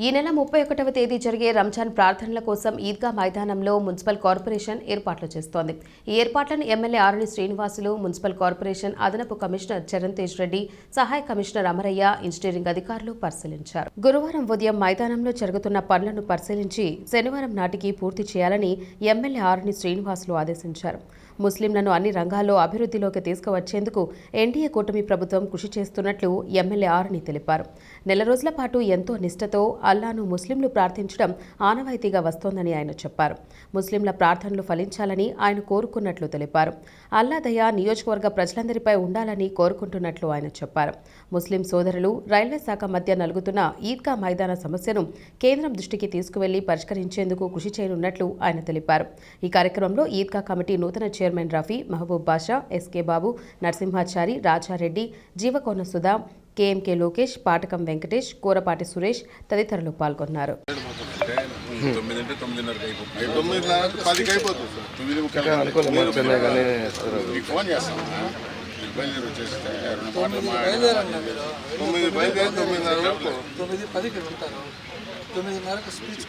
ఈ నెల 31వ తేదీ జరిగే రంజాన్ ప్రార్థనల కోసం ఈద్గా మైదానంలో మున్సిపల్ కార్పొరేషన్ ఏర్పాట్లు చేస్తోంది. ఈ ఏర్పాట్లను ఎమ్మెల్యే ఆరణి శ్రీనివాసులు, మున్సిపల్ కార్పొరేషన్ అదనపు కమిషనర్ చరణ్ తేజ్ రెడ్డి, సహాయ కమిషనర్ అమరయ్య, ఇంజనీరింగ్ అధికారులు పరిశీలించారు. గురువారం ఉదయం మైదానంలో జరుగుతున్న పనులను పరిశీలించి శనివారం నాటికి పూర్తి చేయాలని ఎమ్మెల్యే ఆరణి శ్రీనివాసులు ఆదేశించారు. ముస్లింలను అన్ని రంగాల్లో అభివృద్ధిలోకి తీసుకువచ్చేందుకు ఎన్డీఏ కూటమి ప్రభుత్వం కృషి చేస్తున్నట్లు ఎమ్మెల్యే ఆరణి తెలిపారు. నెల రోజుల పాటు ఎంతో నిష్ఠతో అల్లాను ముస్లింలు ప్రార్థించడం ఆనవాయితీగా వస్తోందని ఆయన చెప్పారు. ముస్లింల ప్రార్థనలు ఫలించాలని ఆయన కోరుకున్నట్లు తెలిపారు. అల్లా దయ నియోజకవర్గ ప్రజలందరిపై ఉండాలని కోరుకుంటున్నట్లు ఆయన చెప్పారు. ముస్లిం సోదరులు రైల్వే శాఖ మధ్య నలుగుతున్న ఈద్గా మైదాన సమస్యను కేంద్రం దృష్టికి తీసుకువెళ్లి పరిష్కరించేందుకు కృషి చేయనున్నట్లు ఆయన తెలిపారు. ఈ కార్యక్రమంలో ఈద్గా కమిటీ నూతన చైర్మన్ రఫీ, మహబూబ్ బాషా, ఎస్కే బాబు, నరసింహాచారి, రాజారెడ్డి, జీవకోన సుధా, కేఎంకే లోకేష్, పాటకం వెంకటేష్, కూరపాటి సురేష్ తదితరులు పాల్గొన్నారు. బయలుదేరి 9:10కి ఉంటారు. 9:30కి స్పీచ్